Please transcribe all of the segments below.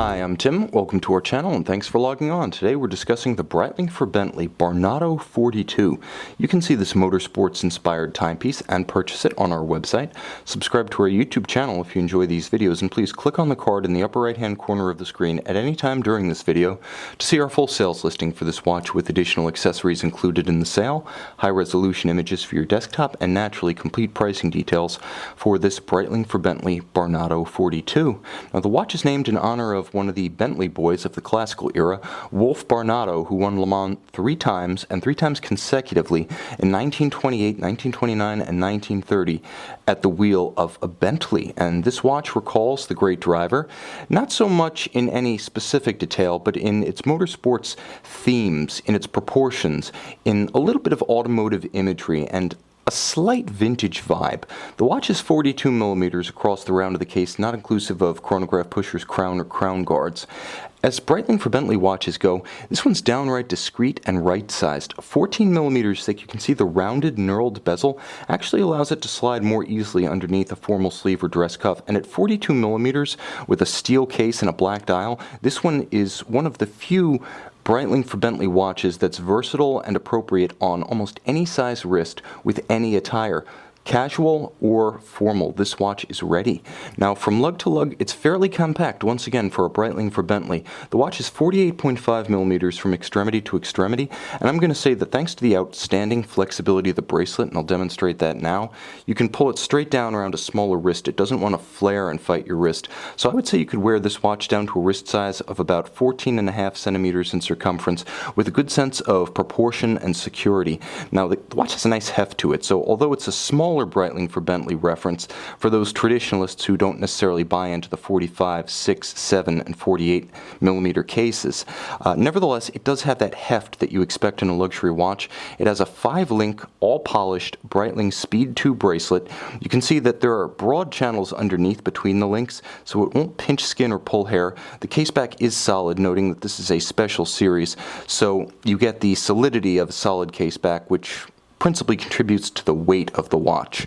Hi, I'm Tim. Welcome to our channel and thanks for logging on. Today we're discussing the Breitling for Bentley Barnato 42. You can see this motorsports inspired timepiece and purchase it on our website. Subscribe to our YouTube channel if you enjoy these videos, and please click on the card in the upper right hand corner of the screen at any time during this video to see our full sales listing for this watch with additional accessories included in the sale, high resolution images for your desktop, and naturally complete pricing details for this Breitling for Bentley Barnato 42. Now the watch is named in honor of one of the Bentley boys of the classical era, Wolf Barnato, who won Lemans 3 times and 3 times consecutively in 1928, 1929, and 1930 at the wheel of a Bentley. And this watch recalls the great driver, not so much in any specific detail, but in its motorsports themes, in its proportions, in a little bit of automotive imagery, and a slight vintage vibe. The watch is 42 millimeters across the round of the case, not inclusive of chronograph pushers, crown, or crown guards. As Breitling for Bentley watches go, this one's downright discreet and right-sized. 14 millimeters thick, you can see the rounded knurled bezel actually allows it to slide more easily underneath a formal sleeve or dress cuff, and at 42 millimeters with a steel case and a black dial, this one is one of the few Breitling for Bentley watches that's versatile and appropriate on almost any size wrist with any attire. Casual or formal, this watch is ready. Now from lug to lug, it's fairly compact once again for a Breitling for Bentley. The watch is 48.5 millimeters from extremity to extremity, and I'm going to say that thanks to the outstanding flexibility of the bracelet, and I'll demonstrate that now, you can pull it straight down around a smaller wrist. It doesn't want to flare and fight your wrist. So I would say you could wear this watch down to a wrist size of about 14.5 centimeters in circumference with a good sense of proportion and security. Now the watch has a nice heft to it, so although it's a smaller Breitling for Bentley reference for those traditionalists who don't necessarily buy into the 45, 6, 7, and 48 millimeter cases. Nevertheless, it does have that heft that you expect in a luxury watch. It has a 5-link, all-polished Breitling Speed 2 bracelet. You can see that there are broad channels underneath between the links, so it won't pinch skin or pull hair. The caseback is solid, noting that this is a special series, so you get the solidity of a solid caseback, which principally contributes to the weight of the watch.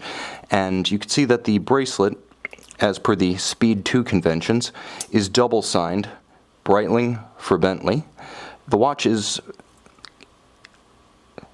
And you can see that the bracelet, as per the Speed 2 conventions, is double signed Breitling for Bentley. The watch is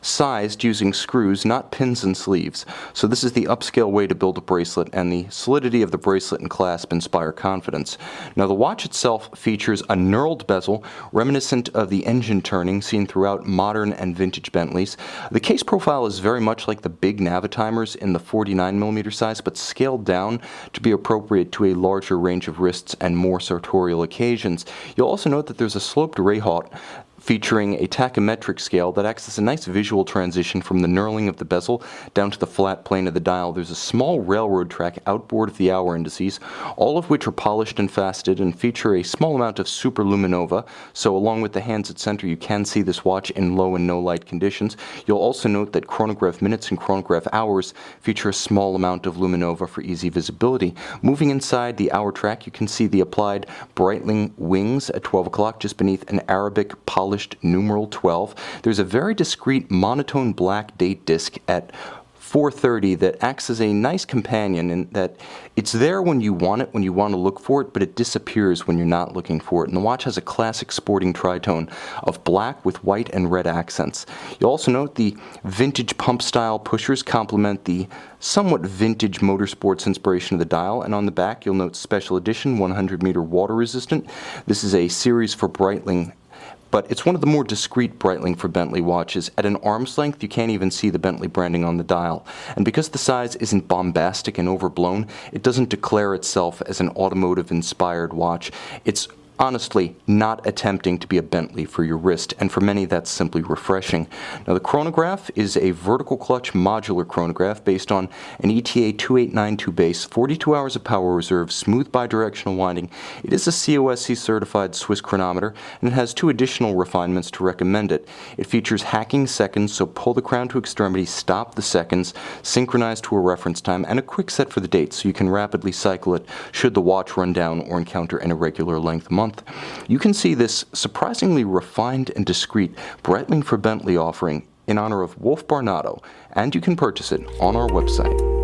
sized using screws, not pins and sleeves. So this is the upscale way to build a bracelet, and the solidity of the bracelet and clasp inspire confidence. Now the watch itself features a knurled bezel reminiscent of the engine turning seen throughout modern and vintage Bentleys. The case profile is very much like the big Navitimers in the 49 millimeter size, but scaled down to be appropriate to a larger range of wrists and more sartorial occasions. You'll also note that there's a sloped rayhaut featuring a tachymetric scale that acts as a nice visual transition from the knurling of the bezel down to the flat plane of the dial. There's a small railroad track outboard of the hour indices, all of which are polished and faceted and feature a small amount of superluminova, so along with the hands at center you can see this watch in low and no light conditions. You'll also note that chronograph minutes and chronograph hours feature a small amount of luminova for easy visibility. Moving inside the hour track, you can see the applied Breitling wings at 12 o'clock just beneath an Arabic polished numeral 12. There's a very discreet monotone black date disc at 4:30 that acts as a nice companion in that it's there when you want it, when you want to look for it, but it disappears when you're not looking for it. And the watch has a classic sporting tritone of black with white and red accents. You'll also note the vintage pump style pushers complement the somewhat vintage motorsports inspiration of the dial, and on the back you'll note special edition 100 meter water resistant. This is a series for Breitling, but it's one of the more discreet Breitling for Bentley watches. At an arm's length, you can't even see the Bentley branding on the dial. And because the size isn't bombastic and overblown, it doesn't declare itself as an automotive-inspired watch. It's honestly not attempting to be a Bentley for your wrist, and for many that's simply refreshing. Now the chronograph is a vertical clutch modular chronograph based on an ETA 2892 base, 42 hours of power reserve, smooth bidirectional winding. It is a COSC certified Swiss chronometer, and it has 2 additional refinements to recommend it. It features hacking seconds, so pull the crown to extremity, stop the seconds, synchronize to a reference time, and a quick set for the date so you can rapidly cycle it should the watch run down or encounter an irregular length month. You can see this surprisingly refined and discreet Breitling for Bentley offering in honor of Wolf Barnato, and you can purchase it on our website.